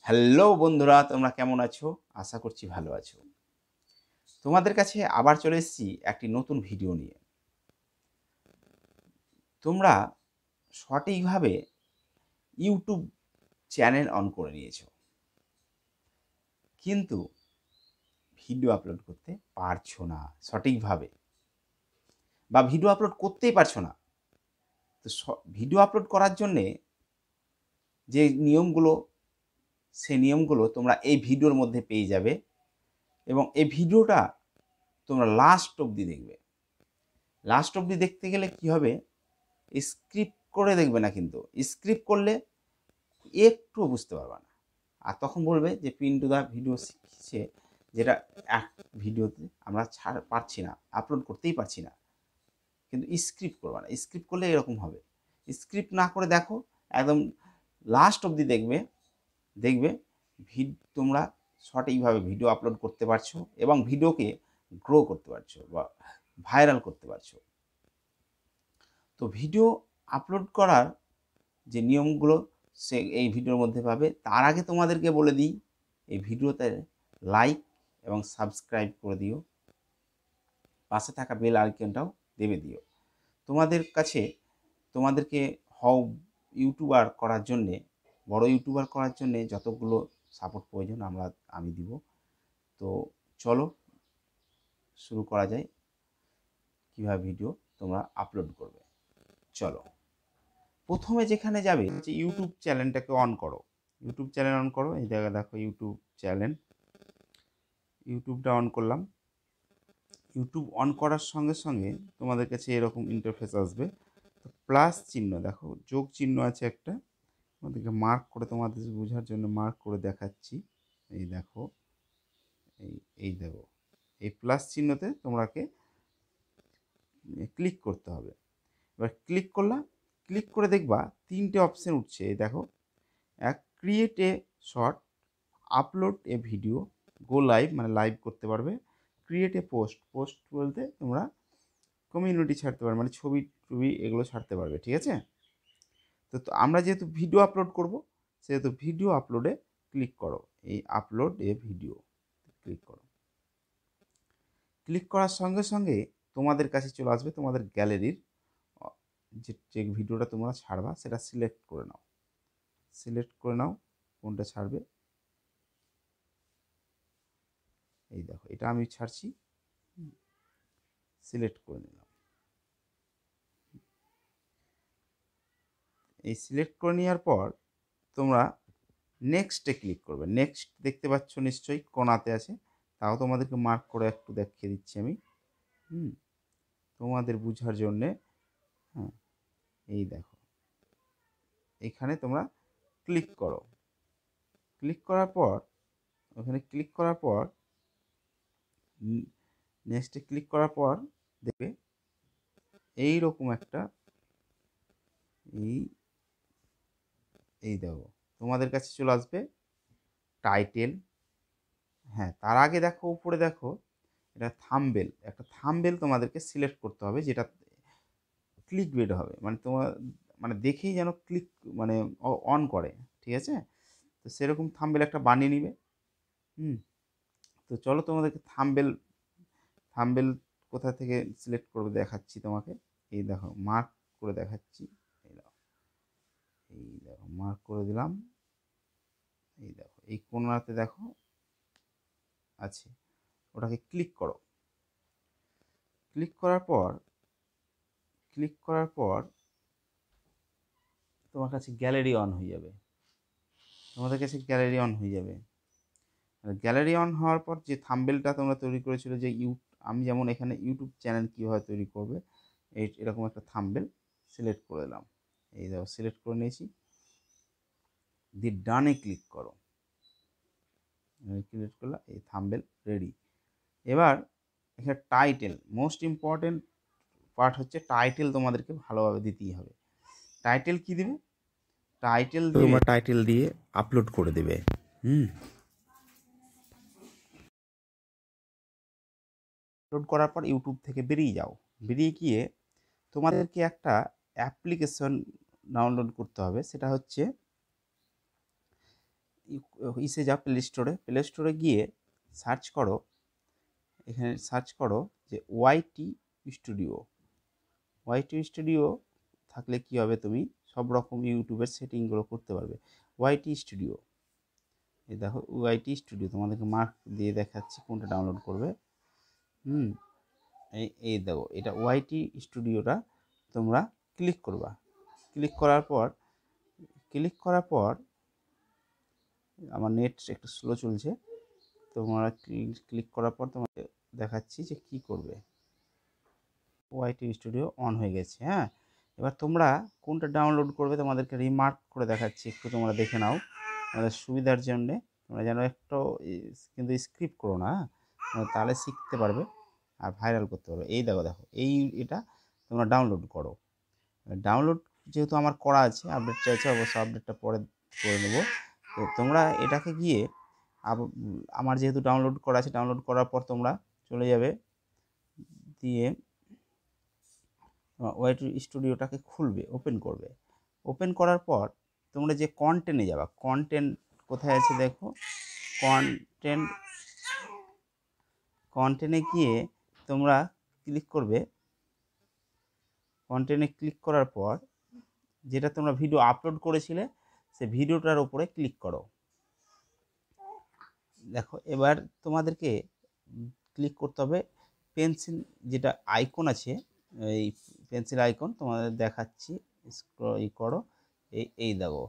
Hello বন্ধুরা, তোমরা কেমন আছো? আশা করছি ভালো আছো। তোমাদের কাছে আবার চলে এসেছি একটি নতুন ভিডিও নিয়ে। তোমরা সঠিকভাবে ইউটিউব চ্যানেল অন করে নিয়েছো, কিন্তু ভিডিও আপলোড করতে পারছো না সঠিকভাবে, বা ভিডিও আপলোড করতেই পারছো না। তো ভিডিও আপলোড করার জন্যে যে নিয়মগুলো, সেই নিয়মগুলো তোমরা এই ভিডিওর মধ্যে পেয়ে যাবে, এবং এই ভিডিওটা তোমরা লাস্ট অবধি দেখবে। লাস্ট অবধি দেখতে গেলে কি হবে, স্ক্রিপ্ট করে দেখবে না, কিন্তু স্ক্রিপ্ট করলে একটুও বুঝতে পারবে না। আর তখন বলবে যে পিন্টু দা ভিডিও শিখছে, যেটা এক ভিডিওতে আমরা পারছি না, আপলোড করতেই পারছি না। কিন্তু স্ক্রিপ্ট করবে না, স্ক্রিপ্ট করলে এরকম হবে। স্ক্রিপ্ট না করে দেখো, একদম লাস্ট অবধি দেখবে, দেখবে তোমরা সঠিকভাবে ভিডিও আপলোড করতে পারছো এবং ভিডিওকে গ্রো করতে পারছো বা ভাইরাল করতে পারছো। তো ভিডিও আপলোড করার যে নিয়মগুলো সে এই ভিডিওর মধ্যে পাবে। তার আগে তোমাদেরকে বলে দিই, এই ভিডিওতে লাইক এবং সাবস্ক্রাইব করে দিও, পাশে থাকা বেল আইকনটাও দেবে দিও। তোমাদের কাছে তোমাদেরকে ইউটিউবার করার জন্যে, বড় ইউটিউবার করার জন্যে যতগুলো সাপোর্ট প্রয়োজন আমি দিব। তো চলো শুরু করা যায়, কীভাবে ভিডিও তোমরা আপলোড করবে। চলো, প্রথমে যেখানে যাবে যে ইউটিউব চ্যানেলটাকে অন করো। ইউটিউব চ্যানেল অন করো, এই জায়গায় দেখো ইউটিউব চ্যানেল। ইউটিউবটা অন করলাম। ইউটিউব অন করার সঙ্গে সঙ্গে তোমাদের কাছে এরকম ইন্টারফেস আসবে। তো প্লাস চিহ্ন দেখো, যোগ চিহ্ন আছে একটা, তোমাদেরকে মার্ক করে, তোমাদের বোঝার জন্য মার্ক করে দেখাচ্ছি। এই দেখো, এই দেখো, এই প্লাস চিহ্নতে তোমাকে ক্লিক করতে হবে। এবার ক্লিক করলাম, ক্লিক করে দেখবা তিনটে অপশান উঠছে। এই দেখো, এক create a short, upload A video, go live মানে লাইভ করতে পারবে, ক্রিয়েট এ পোস্ট, পোস্ট বলতে তোমরা কমিউনিটি ছাড়তে পারবে, মানে ছবি টবি এগুলো ছাড়তে পারবে। ঠিক আছে? তো আমরা যেহেতু ভিডিও আপলোড করব, সেহেতু ভিডিও আপলোডে ক্লিক করো। এই আপলোড এ ভিডিও ক্লিক করো। ক্লিক করার সঙ্গে সঙ্গে তোমাদের কাছে চলে আসবে তোমাদের গ্যালারির যে ভিডিওটা তোমরা ছাড়বা সেটা সিলেক্ট করে নাও। সিলেক্ট করে নাও কোনটা ছাড়বে। এই দেখো, এটা আমি ছাড়ছি, সিলেক্ট করে নিলাম। এই সিলেক্ট করে নেওয়ার পর তোমরা নেক্সটে ক্লিক করবে। নেক্সট দেখতে পাচ্ছ নিশ্চয়ই কোণাতে আছে, তাও তোমাদেরকে মার্ক করে একটু দেখিয়ে দিচ্ছি আমি, তোমাদের বোঝার জন্যে। হ্যাঁ, এই দেখো, এখানে তোমরা ক্লিক করো। ক্লিক করার পর, ওখানে ক্লিক করার পর নেক্সটে ক্লিক করার পর দেখবে এইরকম একটা, এই দেখো তোমাদের কাছে চলে আসবে টাইটেল। হ্যাঁ, তার আগে দেখো উপরে দেখো, এটা থাম্বনেল, একটা থাম্বনেল তোমাদেরকে সিলেক্ট করতে হবে, যেটা ক্লিক বেড হবে, মানে তোমার মানে দেখেই যেন ক্লিক মানে অন করে। ঠিক আছে? তো সেরকম থাম্বনেল একটা বানিয়ে নিবে। তো চলো তোমাদেরকে থাম্বনেল কোথা থেকে সিলেক্ট করবে দেখাচ্ছি তোমাকে। এই দেখো, মার্ক করে দেখাচ্ছি। এই দেখো মার্ক করে দিলাম। এই দেখো, এই কোণাতে দেখো আছে, ওটাকে ক্লিক করো। ক্লিক করার পর তোমার কাছে গ্যালারি অন হয়ে যাবে। তোমাদের কাছে গ্যালারি অন হয়ে যাবে। গ্যালারি অন হওয়ার পর যে থাম্বনেলটা তোমরা তৈরি করেছিল, যে আমি যেমন এখানে ইউটিউব চ্যানেল কীভাবে তৈরি করবে, এরকম একটা থাম্বনেল সিলেক্ট করে দিলাম। এই দেখো, সিলেক্ট করে নিয়েছি। দিয়ে ডানে ক্লিক করো। ক্লিক করলে এই থাম্বনেল রেডি। এবার এখানে টাইটেল, মোস্ট ইম্পর্টেন্ট পার্ট হচ্ছে টাইটেল, তোমাদেরকে ভালোভাবে দিতেই হবে। টাইটেল কি দিবে? টাইটেল তোমরা টাইটেল দিয়ে আপলোড করে দেবে। আপলোড করার পর ইউটিউব থেকে বেরিয়ে যাও। বেরিয়ে গিয়ে তোমাদেরকে একটা অ্যাপ্লিকেশন ডাউনলোড করতে হবে, সেটা হচ্ছে ইসে যাও প্লে স্টোরে গিয়ে সার্চ করো, এখানে সার্চ করো যে ওয়াইটি স্টুডিও থাকলে কি হবে, তুমি সব রকম ইউটিউবের সেটিংগুলো করতে পারবে। ওয়াইটি স্টুডিও, এই দেখো ওয়াইটি স্টুডিও, তোমাদেরকে মার্ক দিয়ে দেখাচ্ছি কোনটা ডাউনলোড করবে। এই দেখো এটা ওয়াইটি স্টুডিওটা তোমরা ক্লিক করবা। ক্লিক করার পর আমার নেট একটু স্লো চলছে, তোমরা ক্লিক করার পর তোমাকে দেখাচ্ছি যে কি করবে। ওয়াইটি স্টুডিও অন হয়ে গেছে। হ্যাঁ, এবার তোমরা কোনটা ডাউনলোড করবে তোমাদেরকে রিমার্ক করে দেখাচ্ছি, একটু তোমরা দেখে নাও তোমাদের সুবিধার জন্যে। তোমরা যেন একটু কিন্তু স্ক্রিপ্ট করো না, তাহলে শিখতে পারবে আর ভাইরাল করতে পারবে। এই দেখো এটা তোমরা ডাউনলোড করো। ডাউনলোড যেহেতু আমার করা আছে, আপডেট চাইছে, অবশ্য আপডেটটা পরে করে নেবো। তো তোমরা এটাকে গিয়ে আমার যেহেতু ডাউনলোড করা আছে, ডাউনলোড করার পর তোমরা চলে যাবে, দিয়ে ওয়াইটি স্টুডিওটাকে খুলবে, ওপেন করবে। ওপেন করার পর তোমরা যে কন্টেন্টে যাবা, কন্টেন্ট কোথায় আছে দেখো, কন্টেন্টে গিয়ে তোমরা ক্লিক করবে। কন্টেন্টে ক্লিক করার পর যেটা তোমরা ভিডিও আপলোড করেছিলে সে ভিডিওটার উপরে ক্লিক করো। দেখো এবার তোমাদেরকে ক্লিক করতে হবে পেন্সিল যেটা আইকন আছে, এই পেন্সিল আইকন তোমাদের দেখাচ্ছি, করো, এই দেখো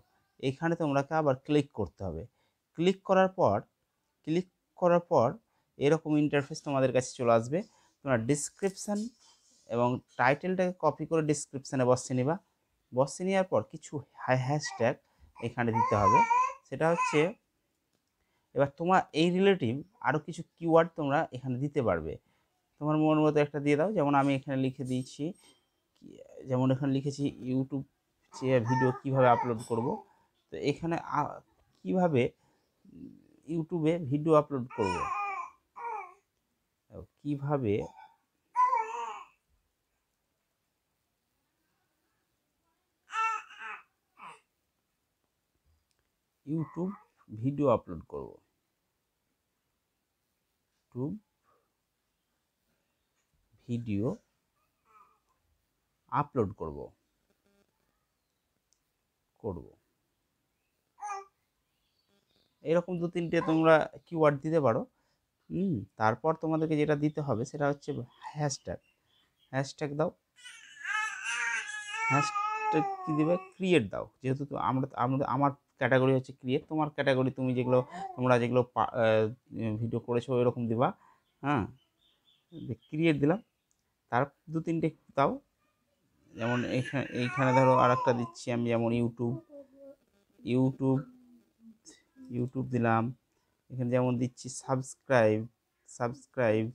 এইখানে তোমরাকে আবার ক্লিক করতে হবে। ক্লিক করার পর এরকম ইন্টারফেস তোমাদের কাছে চলে আসবে। তোমরা ডিসক্রিপশান এবং টাইটেলটাকে কপি করে ডিসক্রিপশানে বসিয়ে নিবা। বসিয়ে নেওয়ার পর কিছু হ্যাশট্যাগ এখানে দিতে হবে। সেটা হচ্ছে, এবার তোমার এই রিলেটিভ আরও কিছু কিওয়ার্ড তোমরা এখানে দিতে পারবে। তোমার মন মতো একটা দিয়ে দাও, যেমন আমি এখানে লিখে দিয়েছি, যেমন এখানে লিখেছি ইউটিউব ভিডিও কিভাবে আপলোড করব। তো এখানে কিভাবে ইউটিউবে ভিডিও আপলোড করব, কিভাবে ইউটিউব ভিডিও আপলোড করব, ইউটিউব ভিডিও আপলোড করব এরকম 2-3টে তোমরা কিওয়ার্ড দিতে পারো। তারপর তোমাদেরকে যেটা দিতে হবে সেটা হচ্ছে হ্যাশট্যাগ দাও। হ্যাশট্যাগ কী দেবে, ক্রিয়েট দাও। যেহেতু আমার ক্যাটাগরি হচ্ছে ক্রিয়েট, তোমার ক্যাটাগরি তোমরা যেগুলো ভিডিও করেছো এরকম দিবা। হ্যাঁ, ক্রিয়েট দিলাম, তার 2-3টে দাও। যেমন এইখানে ধরো আর একটা দিচ্ছি আমি, যেমন ইউটিউব দিলাম। এখানে যেমন দিচ্ছি সাবস্ক্রাইব সাবস্ক্রাইব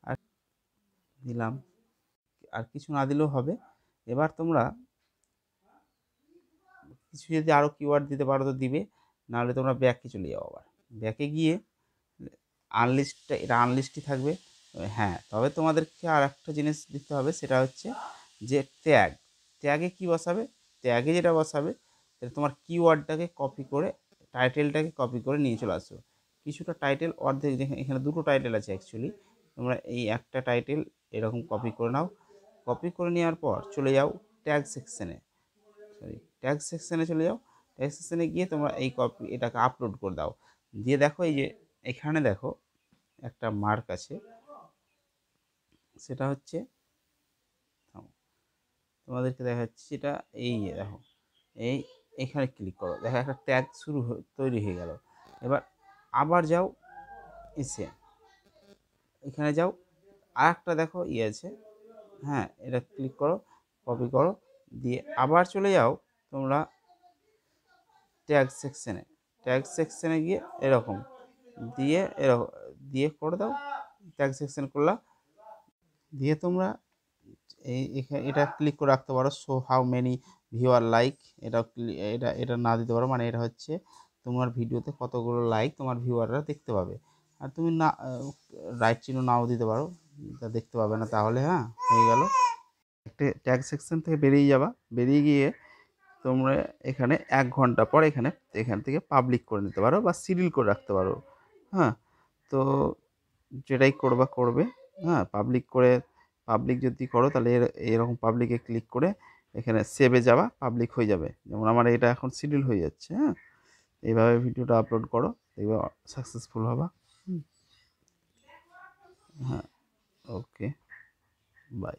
আর দিলাম, আর কিছু না দিলেও হবে। এবার তোমরা কিছু যদি আরও কিওয়ার্ড দিতে পারো তো দিবে, নাহলে তোমরা ব্যাকে চলে যাও। আবার ব্যাকে গিয়ে এটা আনলিস্টই থাকবে। হ্যাঁ, তবে তোমাদেরকে আর একটা জিনিস দিতে হবে, সেটা হচ্ছে যে ট্যাগে কী বসাবে, ট্যাগে যেটা বসাবে সেটা তোমার কিওয়ার্ডটাকে কপি করে, টাইটেলটাকে কপি করে নিয়ে চলে আসো। কিছুটা টাইটেল অর্ধেক, এখানে 2টো টাইটেল আছে অ্যাকচুয়ালি, তোমরা এই একটা টাইটেল এরকম কপি করে নাও। কপি করে নেওয়ার পর চলে যাও ট্যাগ সেকশানে চলে যাও। ট্যাগ সেকশানে গিয়ে তোমরা এটাকে আপলোড করে দাও। দিয়ে দেখো এই যে এখানে দেখো একটা মার্ক আছে, সেটা হচ্ছে, তোমাদেরকে দেখাচ্ছি, এটা এই দেখো এখানে ক্লিক করো, দেখো একটা ট্যাগ তৈরি হয়ে গেল। এবার আবার যাও, এখানে যাও, আর একটা দেখো আছে, হ্যাঁ, এটা ক্লিক করো, কপি করো, দিয়ে আবার চলে যাও তোমরা ট্যাগ সেকশানে গিয়ে এরকম দিয়ে করে দাও। ট্যাগ সেকশন করলা, দিয়ে তোমরা এটা ক্লিক করে রাখতে পারো, show how many viewer like. এটা না দিতে পারো, মানে এটা হচ্ছে তোমার ভিডিওতে কতগুলো লাইক তোমার ভিউয়াররা দেখতে পাবে। আর তুমি না রাইট চিহ্ন নাও দিতে পারো, তা দেখতে পাবে না তাহলে। হ্যাঁ, হয়ে গেল। ট্যাগ সেকশন থেকে বেরিয়ে যাবা, বেরিয়ে গিয়ে তোমরা এখানে 1 ঘন্টা পর এখান থেকে পাবলিক করে নিতে পারো বা শিডিউল করে রাখতে পারো। হ্যাঁ, তো যেটাই করবে, হ্যাঁ, পাবলিক যদি করো তাহলে এরকম পাবলিকে ক্লিক করে এখানে সেভে যাওয়া, পাবলিক হয়ে যাবে। যেমন আমার এটা এখন শিডিউল হয়ে যাচ্ছে। হ্যাঁ, এইভাবে ভিডিওটা আপলোড করো, দেখবে সাকসেসফুল হবা। হ্যাঁ, ওকে, বাই।